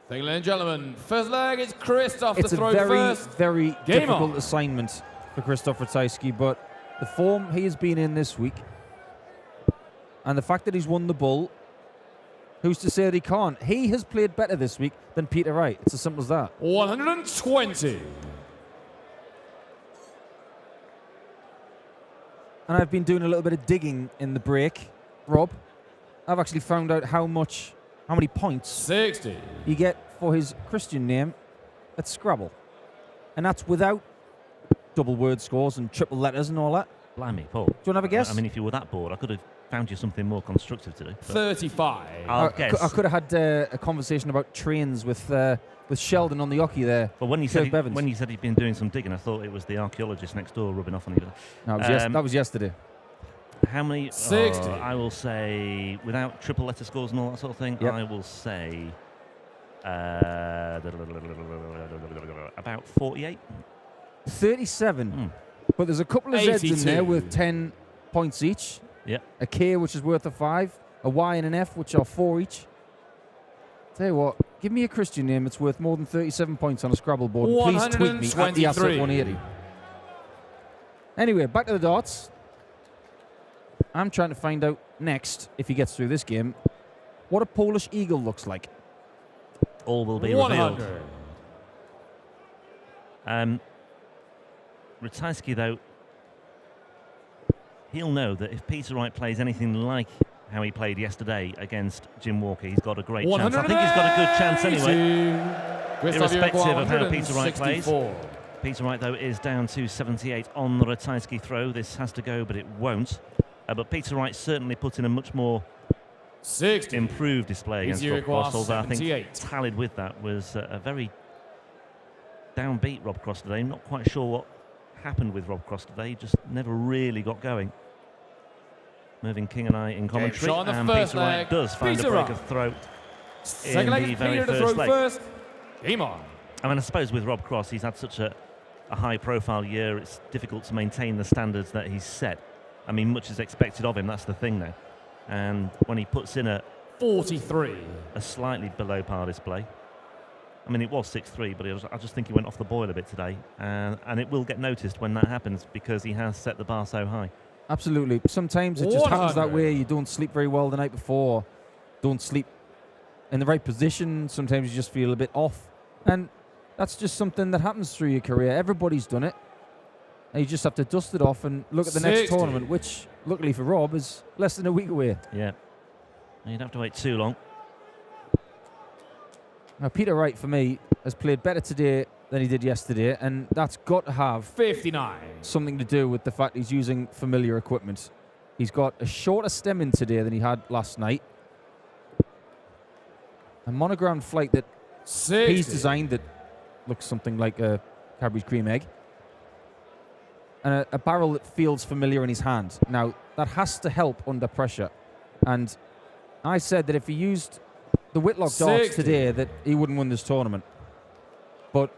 Ladies and gentlemen, first leg is Krzysztof to It's throw a very, first. very Game difficult on. assignment for Krzysztof Ratajski, but the form he has been in this week and the fact that he's won the bull, who's to say that he can't? He has played better this week than Peter Wright. It's as simple as that. 120. And I've been doing a little bit of digging in the break, Rob. I've actually found out how many points 60. you get for his Christian name at Scrabble. And that's without double word scores and triple letters and all that. Blimey, Paul. Do you want to have a guess? I mean, if you were that bored, I could have found you something more constructive to do. 35. I'll guess. I could have had a conversation about trains with Sheldon on the hockey there. But when you Kirk said Bevins. when you said he'd been doing some digging, I thought it was the archaeologist next door rubbing off on you. No, that was yesterday. How many? 60. I will say, without triple letter scores and all that sort of thing, Yep. I will say about 48. 37. But there's a couple of Zs in 82. there with 10 points each. Yep. A K, which is worth a 5. A Y and an F, which are 4 each. Tell you what, give me a Christian name that's worth more than 37 points on a Scrabble board. Please tweet me at the Asset 180. Anyway, back to the darts. I'm trying to find out next, if he gets through this game, what a Polish eagle looks like. All will be 100. revealed. Ratajski, though, he'll know that if Peter Wright plays anything like how he played yesterday against Jim Walker, he's got a great chance. I think he's got a good chance anyway, irrespective of how Peter Wright plays. Peter Wright, though, is down to 78 on the Ratajski throw. This has to go, but it won't. But Peter Wright certainly put in a much more 60. improved display against Easier Rob Cross, although I 78. think tallied with that was a very downbeat Rob Cross today. Not quite sure what happened with Rob Cross today. He just never really got going. Mervyn King and I in commentary, shot on the and first Peter Wright leg. does find Peter a break Wright. of throw Second in leg the is very Peter to first throw leg. first. Game on. I mean, I suppose with Rob Cross, he's had such a high-profile year, it's difficult to maintain the standards that he's set. I mean, much is expected of him, that's the thing now. And when he puts in a 43. slightly below-par display, I mean, it was 6-3, but I just think he went off the boil a bit today. And it will get noticed when that happens because he has set the bar so high. Absolutely. Sometimes it just happens that 100. way. You don't sleep very well the night before. Don't sleep in the right position. Sometimes you just feel a bit off. And that's just something that happens through your career. Everybody's done it. And you just have to dust it off and look at the next 60. tournament, which, luckily for Rob, is less than a week away. Yeah. You don't have to wait too long. Now, Peter Wright, for me, has played better today than he did yesterday, and that's got to have 59. something to do with the fact he's using familiar equipment. He's got a shorter stem in today than he had last night. A monogram flight that 60. he's designed that looks something like a Cadbury's cream egg. And a barrel that feels familiar in his hand. Now, that has to help under pressure. And I said that if he used the Whitlock darts 60. today, that he wouldn't win this tournament. But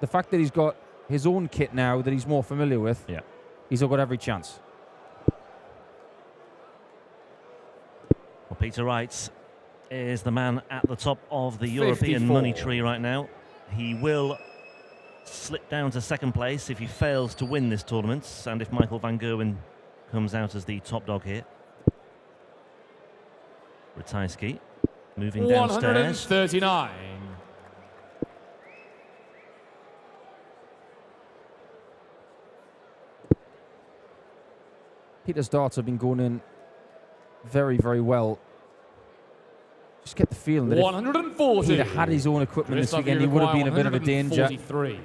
the fact that he's got his own kit now that he's more familiar with, Yeah. he's got every chance. Well, Peter Wright is the man at the top of the European 54. money tree right now. He will slip down to second place if he fails to win this tournament, and if Michael van Gerwen comes out as the top dog here. Ratajski moving downstairs. 139. Peter's darts have been going in very, very well. Just get the feeling that if 140. Peter had his own equipment this Krzysztof weekend, he would have been a bit of a danger 143.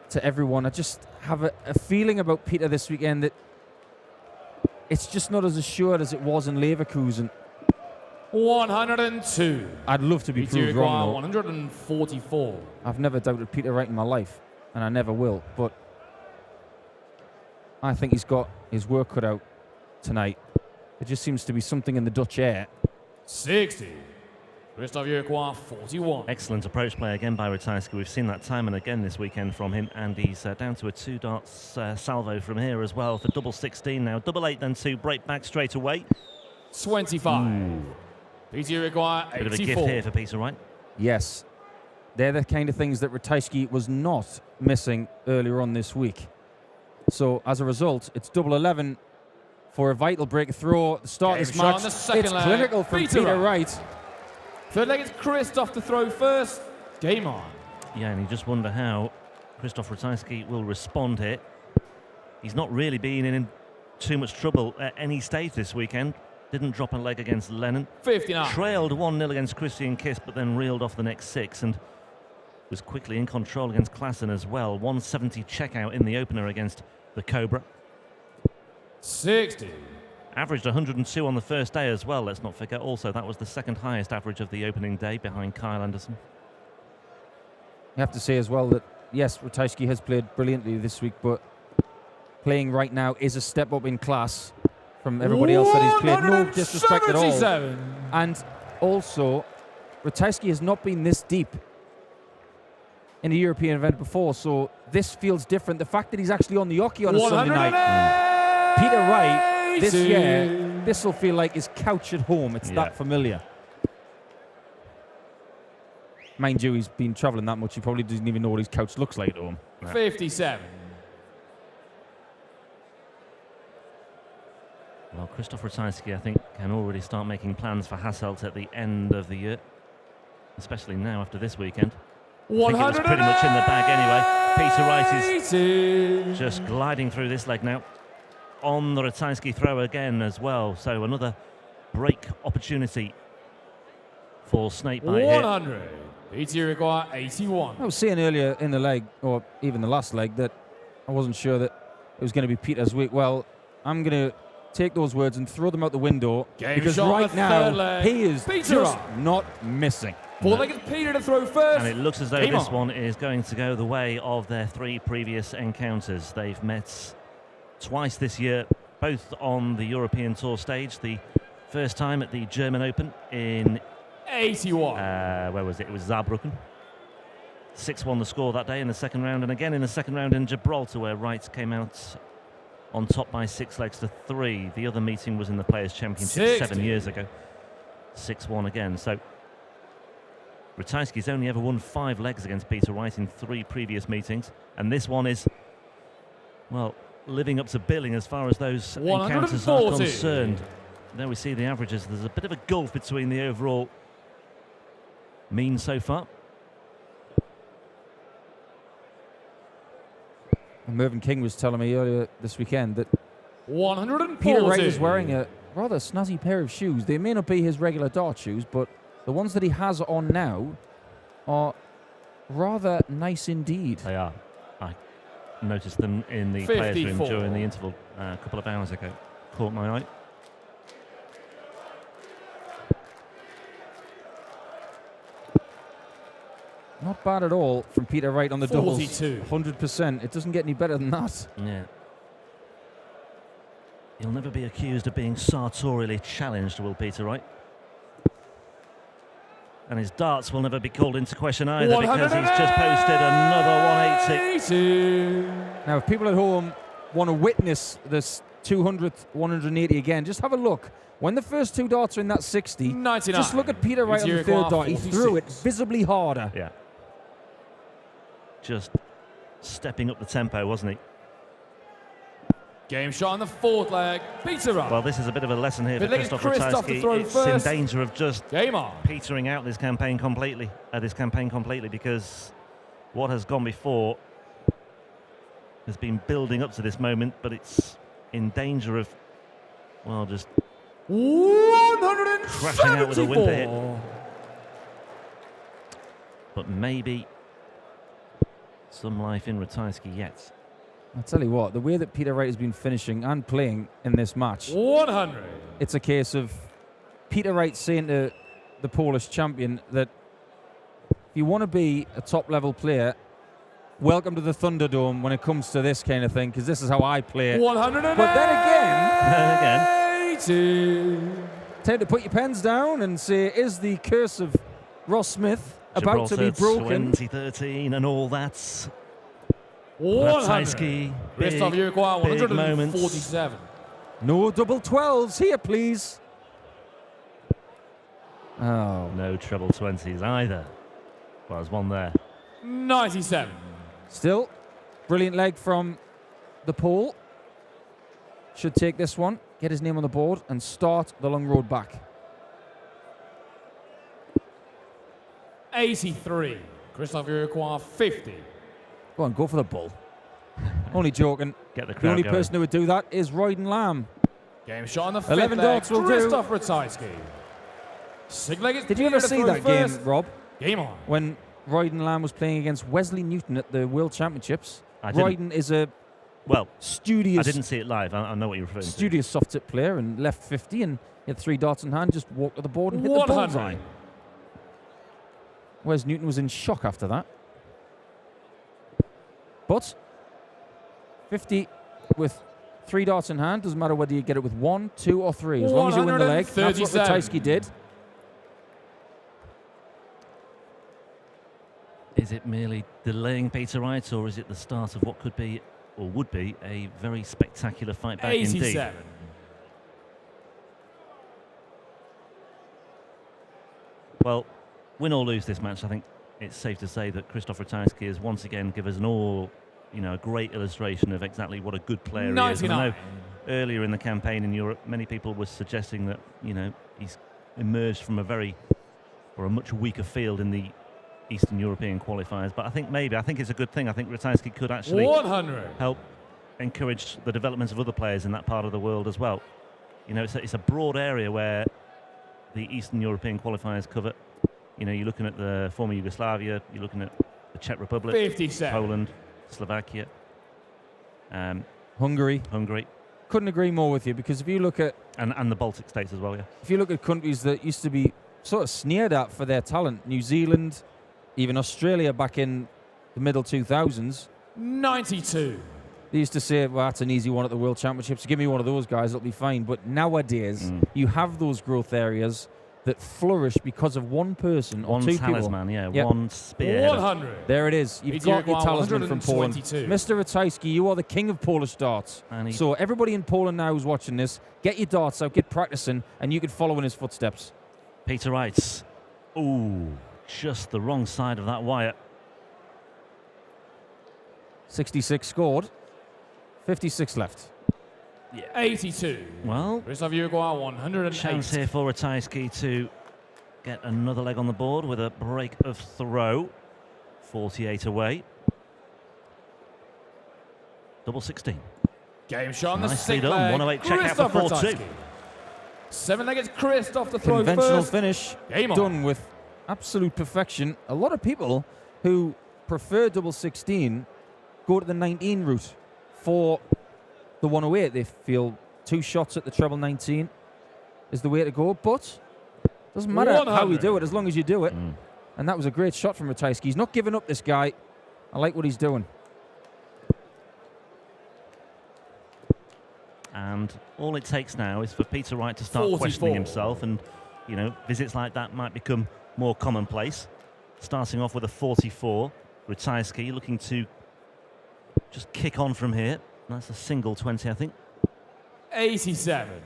to everyone. I just have a feeling about Peter this weekend that it's just not as assured as it was in Leverkusen. 102. I'd love to be Peter proved wrong, though. 144. I've never doubted Peter Wright in my life, and I never will. But I think he's got his work cut out tonight. It just seems to be something in the Dutch air. 60. Krzysztof Uruguay, 41. Excellent approach play again by Ratajski. We've seen that time and again this weekend from him, and he's down to a 2 darts salvo from here as well for double 16 now. Double 8 then 2, break back straight away. 25. Peter Uruguay, Bit of a 84. gift here for Peter Wright. Yes. They're the kind of things that Ratajski was not missing earlier on this week. So, as a result, it's double 11 for a vital breakthrough at the start of this match. It's clinical from Peter Wright. Third leg, it's Krzysztof to throw first. Game on. Yeah, and you just wonder how Krzysztof Ratajski will respond here. He's not really been in too much trouble at any stage this weekend. Didn't drop a leg against Lennon. 59. Trailed 1-0 against Christian Kiss, but then reeled off the next 6 and was quickly in control against Klassen as well. 170 checkout in the opener against the Cobra. 60. Averaged 102 on the first day as well, let's not forget. Also, that was the second highest average of the opening day behind Kyle Anderson. You have to say as well that, yes, Ratajski has played brilliantly this week, but playing right now is a step up in class from everybody else that he's played. No disrespect at all. And also, Ratajski has not been this deep in a European event before, so this feels different. The fact that he's actually on the hockey on a Sunday night. Peter Wright, this year, this will feel like his couch at home. It's that familiar. Mind you, he's been travelling that much, he probably doesn't even know what his couch looks like at home. 57. Well, Krzysztof Ratajski, I think, can already start making plans for Hasselt at the end of the year, especially now after this weekend. I think it was pretty much in the bag anyway. Peter Wright is just gliding through this leg now. On the Ratajski throw again as well, so another break opportunity for Snakebite 100. Peter require 81. I was saying earlier in the leg, or even the last leg, that I wasn't sure that it was going to be Peter's week. Well, I'm going to take those words and throw them out the window, because right now he is just not missing. Four-legged Peter to throw first. And it looks as though this one is going to go the way of their 3 previous encounters. They've met twice this year, both on the European Tour stage. The first time at the German Open in 81. Where was it? It was Saarbrücken. 6-1 the score that day in the second round, and again in the second round in Gibraltar, where Wright came out on top by 6-3. The other meeting was in the Players' Championship 7 years ago. 6-1 again. So Ratajski's only ever won 5 legs against Peter Wright in 3 previous meetings, and this one is, well, living up to billing as far as those encounters are concerned. There we see the averages. There's a bit of a gulf between the overall mean so far. And Mervyn King was telling me earlier this weekend that 140. Peter Wright is wearing a rather snazzy pair of shoes. They may not be his regular dart shoes, but the ones that he has on now are rather nice indeed. They are. I noticed them in the players' room during the interval a couple of hours ago. Caught my eye. Not bad at all from Peter Wright on the 42. doubles. 100%. It doesn't get any better than that. Yeah. He'll never be accused of being sartorially challenged, will Peter Wright? And his darts will never be called into question either, because he's just posted another 180. Now, if people at home want to witness this 200th 180 again, just have a look. When the first 2 darts are in that 60, 99. Just look at Peter Wright on the third dart. He threw it visibly harder. Yeah. Just stepping up the tempo, wasn't he? Game shot on the 4th leg. Peter Wright. Well, this is a bit of a lesson here for Krzysztof Ratajski. It's in danger of just petering out this campaign completely. Because what has gone before has been building up to this moment, but it's in danger of, well, just 174. crashing out with a whimper here. But maybe some life in Ratajski yet. I'll tell you what, the way that Peter Wright has been finishing and playing in this match, 100. It's a case of Peter Wright saying to the Polish champion that if you want to be a top-level player, welcome to the Thunderdome when it comes to this kind of thing, because this is how I play it. 100. But then again, time to put your pens down and say, is the curse of Ross Smith about to be broken? 2013 and all that. Ratajski, big moment. 147. No double 12s here, please. Oh, no treble 20s either. Well, there's one there. 97. Still, brilliant leg from the Pole. Should take this one, get his name on the board, and start the long road back. 83. Krzysztof, you require 50. Go on, go for the bull. Only joking. Get the crowd The only going. person who would do that is Wright and Lamb. Game shot on the 11 fifth leg. darts will do. Krzysztof Ratajski. Single leg is Did you ever see that game, Rob? Game on. When Wright and Lamb was playing against Wesley Newton at the World Championships. I didn't. Wright is a Well, studious, I didn't see it live. I know what you're referring to. studious soft tip player and left 50 and he had 3 darts in hand, just walked to the board and hit the 100. bullseye. Wes Newton was in shock after that. But 50 with 3 darts in hand, doesn't matter whether you get it with 1, 2 or 3. As long as you win the leg, that's what Ratajski did. Is it merely delaying Peter Wright, or is it the start of what could be, or would be, a very spectacular fight back 87. indeed? Well, win or lose this match, I think it's safe to say that Krzysztof Ratajski has once again given us a great illustration of exactly what a good player he is. And I know earlier in the campaign in Europe, many people were suggesting that, he's emerged from a much weaker field in the Eastern European qualifiers. But I think it's a good thing. I think Ratajski could actually 100. help encourage the development of other players in that part of the world as well. It's a broad area where the Eastern European qualifiers cover. You're looking at the former Yugoslavia, you're looking at the Czech Republic, 57. Poland, Slovakia, Hungary. Couldn't agree more with you, because if you look at and the Baltic states as well, yeah. if you look at countries that used to be sort of sneered at for their talent, New Zealand, even Australia back in the middle 2000s, 92. they used to say, well, that's an easy one at the World Championships. Give me one of those guys, it'll be fine. But nowadays, you have those growth areas that flourish because of one person or two talisman, people. Yep. One spear. 100. There it is. You've got your talisman from Poland. 122. Mr. Ratajski, you are the king of Polish darts. So everybody in Poland now who's watching this, get your darts out, get practicing, and you can follow in his footsteps. Peter Wright. Ooh, just the wrong side of that wire. 66 scored, 56 left. Yeah. 82. Well, Krzysztof Uruguay 108. Chance here for Ratajski to get another leg on the board with a break of throw. 48 away. Double 16. Game shot on the Nicely sixth done. leg. 108 check out for Krzysztof 4-2. Ratajski. 7-legged Krzysztof to throw Conventional first. finish, Game on. done with absolute perfection. A lot of people who prefer double 16 go to the 19 route for the 108. They feel 2 shots at the treble 19 is the way to go, but doesn't matter 100. how you do it as long as you do it. And that was a great shot from Ratajski. He's not giving up, this guy. I like what he's doing. And all it takes now is for Peter Wright to start 44. questioning himself, and visits like that might become more commonplace. Starting off with a 44, Ratajski looking to just kick on from here. That's a single 20, I think. 87.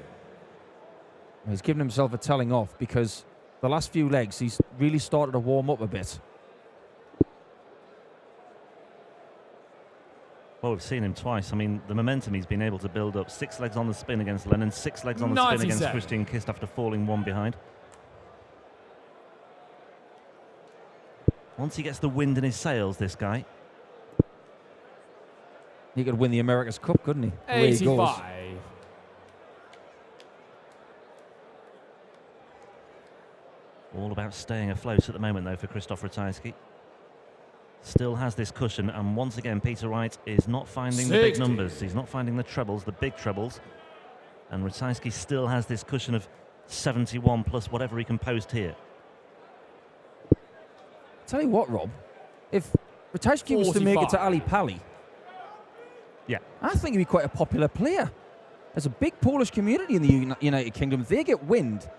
He's given himself a telling off because the last few legs he's really started to warm up a bit. Well, we've seen him twice. I mean, the momentum he's been able to build up. 6 legs on the spin against Lennon, 6 legs on the spin against 97. Christian Kist after falling 1 behind. Once he gets the wind in his sails, this guy. He could win the America's Cup, couldn't he? The way he goes. 85. All about staying afloat at the moment, though, for Krzysztof Ratajski. Still has this cushion, and once again, Peter Wright is not finding the big numbers. He's not finding the trebles, the big trebles. And Ratajski still has this cushion of 71 plus whatever he can post here. Tell you what, Rob, if Ratajski was to make it to Ali Pali, yeah, I think he'd be quite a popular player. There's a big Polish community in the United Kingdom. If they get wind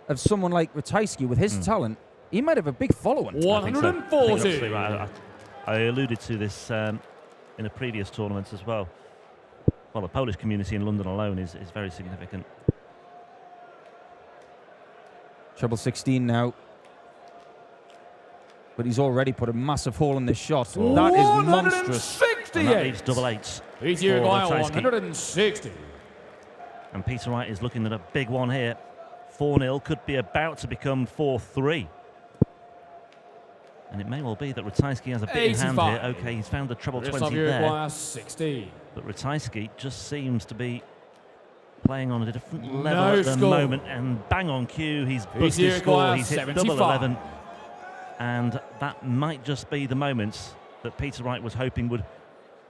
of someone like Ratajski with his talent, he might have a big following. 140. Right. I alluded to this in a previous tournament as well. Well, the Polish community in London alone is very significant. Treble 16 now. but he's already put a massive hole in this shot. That is monstrous. And that leaves double eights for Ratajski. 160. And Peter Wright is looking at a big one here. 4-0 could be about to become 4-3. And it may well be that Ratajski has a bit in hand here. Okay, he's found the treble 20 there. 60. But Ratajski just seems to be playing on a different level at the moment. And bang on cue, he's booked his score. He's hit double 11. And that might just be the moments that Peter Wright was hoping would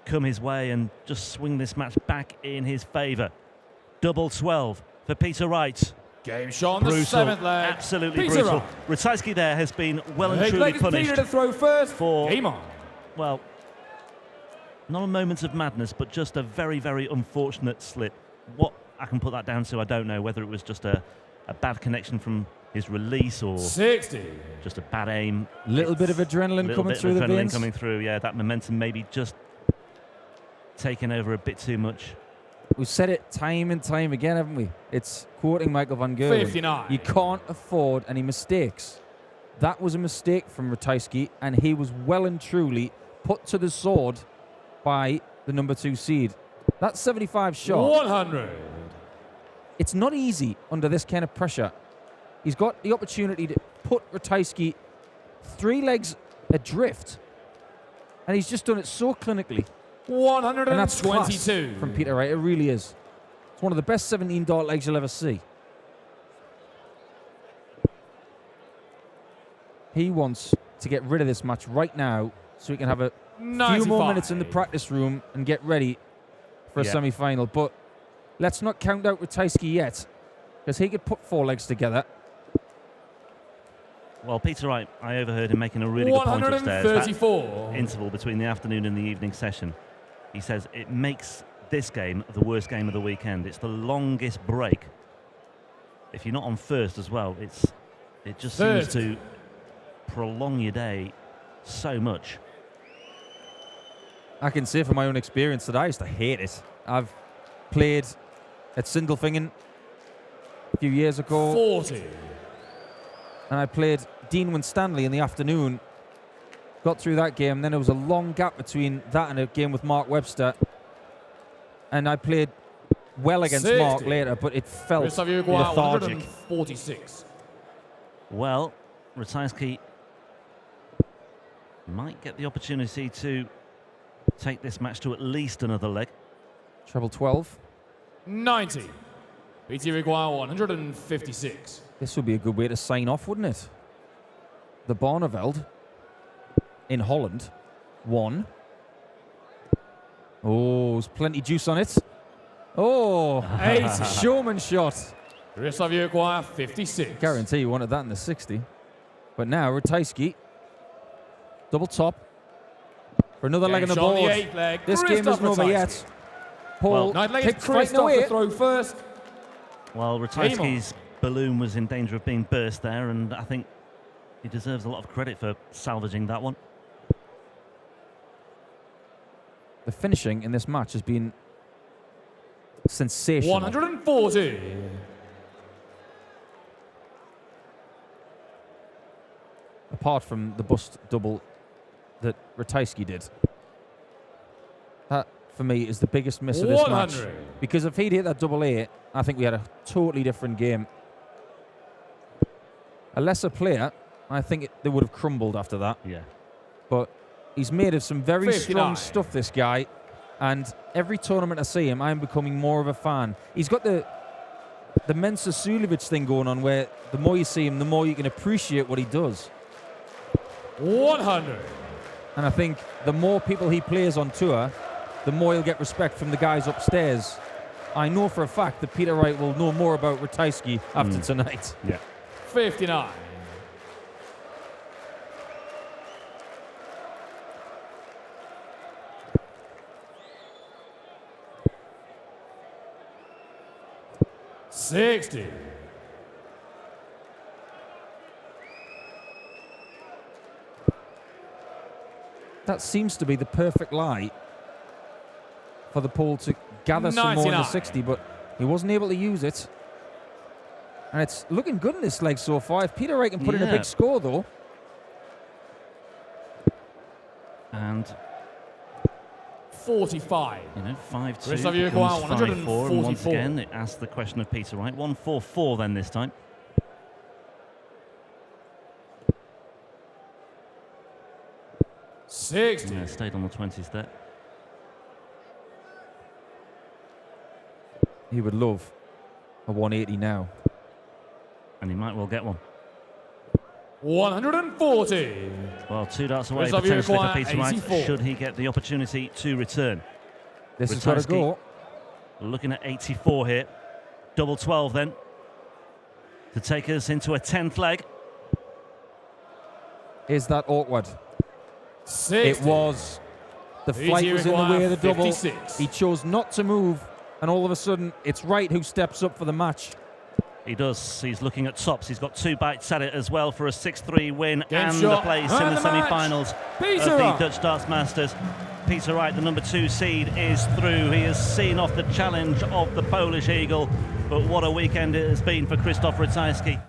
come his way and just swing this match back in his favour. Double 12 for Peter Wright. Game shot on the 7th leg. Absolutely brutal. Ratajski there has been well and truly punished Peter to throw first. for, Game on. well, not a moment of madness, but just a very, very unfortunate slip. What I can put that down to, I don't know, whether it was just a bad connection from his release or 60. just a bad aim. Little bit of adrenaline coming through the veins. Coming through, yeah, that momentum maybe just taking over a bit too much. We've said it time and time again, haven't we? It's quoting Michael van Gerwen. 59. You can't afford any mistakes. That was a mistake from Ratajski, and he was well and truly put to the sword by the number 2 seed. That 75 shot. 100. It's not easy under this kind of pressure. He's got the opportunity to put Ratajski 3 legs adrift, and he's just done it so clinically. 122. And that's class from Peter Wright. It really is. It's one of the best 17 dart legs you'll ever see. He wants to get rid of this match right now so he can have a 95. few more minutes in the practice room and get ready for a semi-final. But let's not count out Ratajski yet, because he could put 4 legs together. Well, Peter Wright, I overheard him making a really good point upstairs. 134. That interval between the afternoon and the evening session. He says it makes this game the worst game of the weekend. It's the longest break. If you're not on first as well, it just seems to prolong your day so much. I can say from my own experience that I used to hate it. I've played at Sindelfingen a few years ago. 40. And I played Dean Winstanley in the afternoon. Got through that game. Then there was a long gap between that and a game with Mark Webster. And I played well against 60. Mark later, but it felt lethargic. 146. Well, Ratajski might get the opportunity to take this match to at least another leg. Treble 12. 90. BT require 156. This would be a good way to sign off, wouldn't it? The Barneveld in Holland won. Oh, there's plenty juice on it. Oh, 80. showman shot. Krzysztof you require 56. Guarantee you wanted that in the 60. But now Ratajski, double top for another leg on the board. This game isn't over yet. Paul picked Krzysztof to throw first. Well, Ratajski's balloon was in danger of being burst there, and I think he deserves a lot of credit for salvaging that one. The finishing in this match has been sensational. 140. Apart from the bust double that Ratajski did. That, for me, is the biggest miss of this 100. match. Because if he'd hit that double A, I think we had a totally different game. A lesser player, I think they would have crumbled after that. Yeah. But he's made of some very 59. strong stuff, this guy. And every tournament I see him, I'm becoming more of a fan. He's got the Mensa Sulevic thing going on, where the more you see him, the more you can appreciate what he does. 100. And I think the more people he plays on tour, the more he'll get respect from the guys upstairs. I know for a fact that Peter Wright will know more about Ratajski after tonight. Yeah. 59. $60. That seems to be the perfect lie for the Pole to gather some more in the 60, but he wasn't able to use it. And it's looking good in this leg so far. If Peter Wright can put in a big score, though. And 45. 5-2 Krzysztof becomes 5-4, and once 144. again it asks the question of Peter Wright. 1-4-4 then this time. Stayed on the 20s there. He would love a 180 now. And he might well get one. 140. Well, 2 darts away Krzysztof potentially for Peter Wright, 84. should he get the opportunity to return. This has got to Ratajski go. looking at 84 here. Double 12 then to take us into a 10th leg. Is that awkward? 60. It was. The flight was in the way of the double. 56. He chose not to move, and all of a sudden, it's Wright who steps up for the match. He does. He's looking at tops. He's got 2 bites at it as well for a 6-3 win Game and shot. the place And in the the match. semi-finals Peter of the Wright. Dutch Darts Masters. Peter Wright, the number 2 seed, is through. He has seen off the challenge of the Polish Eagle, but what a weekend it has been for Krzysztof Ratajski.